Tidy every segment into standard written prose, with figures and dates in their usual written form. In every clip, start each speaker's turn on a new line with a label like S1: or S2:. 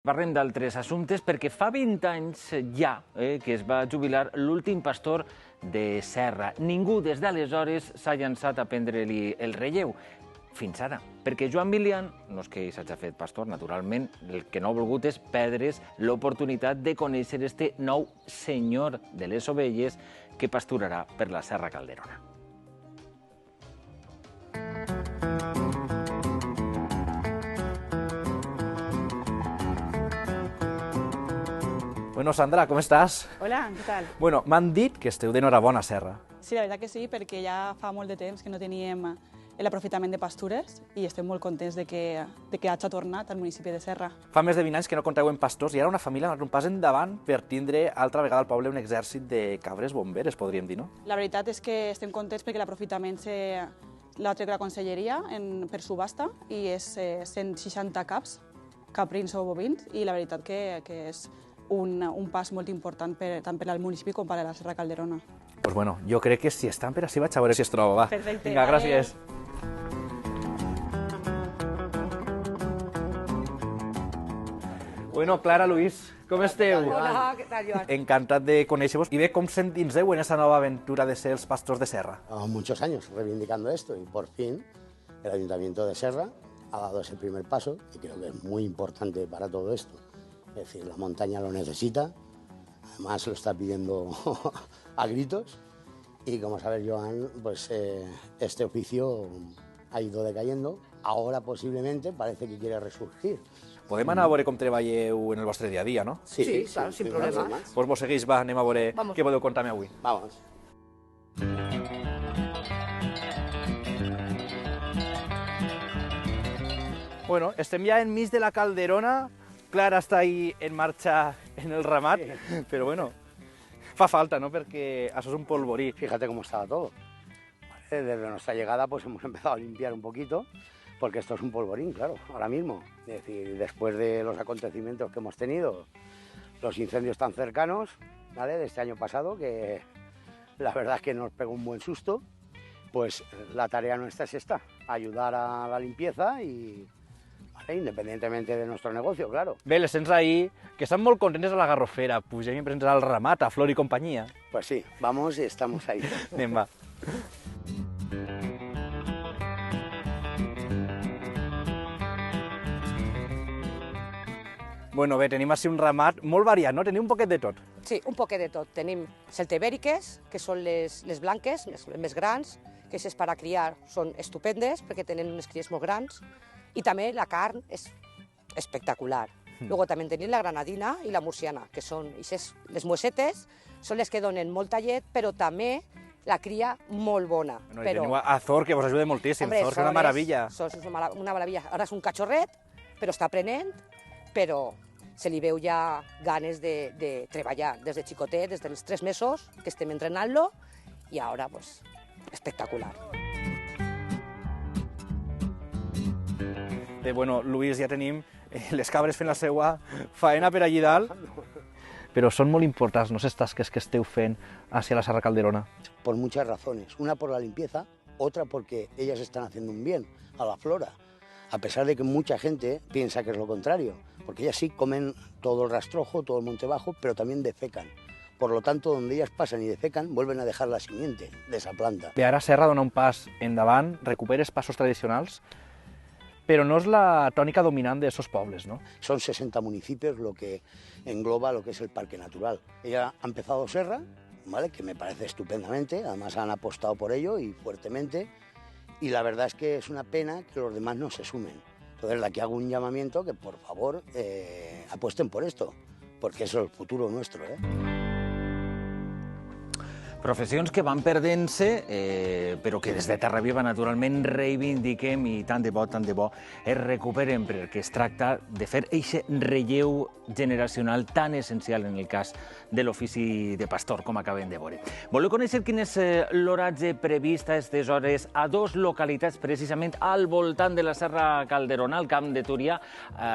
S1: Parlem d'altres assumptes perquè fa 20 anys ja que es va jubilar l'últim pastor de Serra. Ningú des d'aleshores s'ha llançat a prendre-li el relleu. Fins ara, perquè Joan Milian, no és que s'hagi fet pastor, naturalment, el que no ha volgut és perdre's l'oportunitat de conèixer este nou senyor de les ovelles que pasturarà per la Serra Calderona.
S2: Bueno, Sandra, com estàs?
S3: Hola, què tal?
S2: Bueno, m'han dit que esteu d'enhorabona a Serra.
S3: Sí, la veritat que sí, perquè ja fa molt de temps que no teníem l'aprofitament de pastures i estem molt contents de que hagi tornat al municipi de Serra.
S2: Fa més de 20 anys que no compteu en pastors i ara una família ha anat un pas endavant per tindre altra vegada al poble un exèrcit de cabres bomberes, podríem dir, no?
S3: La veritat és que estem contents perquè l'aprofitament l'ha tret la conselleria per subhasta i és 160 caps, caprins o bovins, i la veritat que és un pas molt important tant per al municipi com per a la Serra Calderona.
S2: Doncs bueno, jo crec que si estan per ací vaig a veure si es troba, va.
S3: Perfecte.
S2: Vinga, gràcies. Bueno, Clara, Luis, com esteu?
S4: Hola, què tal, Joan?
S2: Encantat de conèixer-vos i bé, com s'endinseu en esta nova aventura de ser els pastors de Serra?
S5: Muchos años reivindicando esto y por fin el Ayuntamiento de Serra ha dado ese primer paso y creo que es muy importante para todo esto. Es decir, la montaña lo necesita, además lo está pidiendo a gritos y como sabes, Joan, pues este oficio ha ido decayendo, ahora posiblemente parece que quiere resurgir.
S2: Podem anar a veure com treballeu en el vostre dia a dia, no?
S4: Sí, claro, sin problema.
S2: Doncs vos segueix, va, anem a veure què podeu contar-me avui.
S5: Vamos.
S2: Bueno, estem ja enmig de la Calderona. Clara està ahí en marxa en el ramat, però bueno, fa falta, ¿no? Perquè això és un polvorí.
S5: Fíjate cómo estaba todo. Desde nuestra llegada pues hemos empezado a limpiar un poquito, porque esto es un polvorín, claro, ahora mismo. Es decir, después de los acontecimientos que hemos tenido, los incendios tan cercanos, ¿vale?, de este año pasado, que la verdad es que nos pegó un buen susto, pues la tarea nuestra es esta, ayudar a la limpieza y... independientemente de nuestro negocio, claro.
S2: Bé, les sents ahí, que estan molt contentes a la Garrofera. Pugem i presentar el ramat a Flor i companyia.
S5: Pues sí, vamos y estamos ahí.
S2: Anem, va. Bueno, bé, tenim així un ramat molt variat, no? Teniu un poquet de tot.
S4: Sí, un poquet de tot. Tenim celtibèriques, que són les blanques, més grans, que és per a criar, són estupendes, perquè tenen unes cries molt grans, i també la carn és espectacular. Luego també tenim la granadina i la murciana, que són les muesetes, són les que donen molta llet, però també la cria molt bona.
S2: Bueno, i teniu Azor, que vos ajuda moltíssim. Azor, que és una meravella.
S4: És una meravella. Ara és un cachorret, però està aprenent, però se li veu ja ganes de treballar des de xicotet, des dels 3 mesos que estem entrenant-lo, i ara, pues, espectacular.
S2: Bueno, Luis, ja tenim les cabres fent la seva faena per allí dalt, però són molt importants, no, les tasques que esteu fent hacia la Serra Calderona.
S5: Por muchas razones. Una por la limpieza, otra porque ellas están haciendo un bien a la flora, a pesar de que mucha gente piensa que es lo contrario, porque ellas sí comen todo el rastrojo, todo el monte bajo, pero también defecan. Por lo tanto, donde ellas pasan y defecan, vuelven a dejar la simiente de esa planta.
S2: Bé, ara Serra dona un pas endavant, recupera passos tradicionals, però no és la tònica dominant d'aquests pobles, ¿no?
S5: Son 60 municipios lo que engloba lo que es el parque natural. Ella ha empezado Serra, ¿vale?, que me parece estupendamente, además han apostado por ello y fuertemente, y la verdad es que es una pena que los demás no se sumen. Entonces, aquí hago un llamamiento que por favor apuesten por esto, porque eso es el futuro nuestro, ¿eh?
S1: Professions que van perdent-se, però que des de Terra Viva, naturalment, reivindiquem i tant de bo es recuperen, perquè es tracta de fer aquest relleu generacional tan essencial en el cas de l'ofici de pastor, com acabem de veure. Voleu conèixer quin és l'horatge previst a aquestes hores a 2 localitats, precisament al voltant de la Serra Calderona, al Camp de Túria,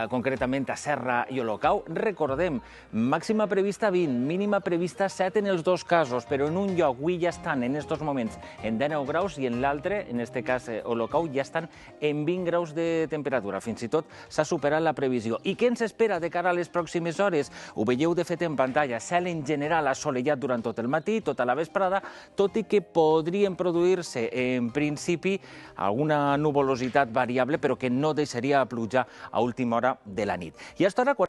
S1: concretament a Serra i Olocau? Recordem, màxima prevista 20, mínima prevista 7 en els 2 casos, però en un lloc avui ja estan en aquests moments en 19 graus i en l'altre, en aquest cas Olocau, ja estan en 20 graus de temperatura. Fins i tot s'ha superat la previsió. I què ens espera de cara a les pròximes hores? Ho veieu de fet en pantalla. Cel en general assolellat durant tot el matí, tota la vesprada, tot i que podrien produir-se en principi alguna nuvolositat variable, però que no deixaria pluja a última hora de la nit. I a aquesta hora,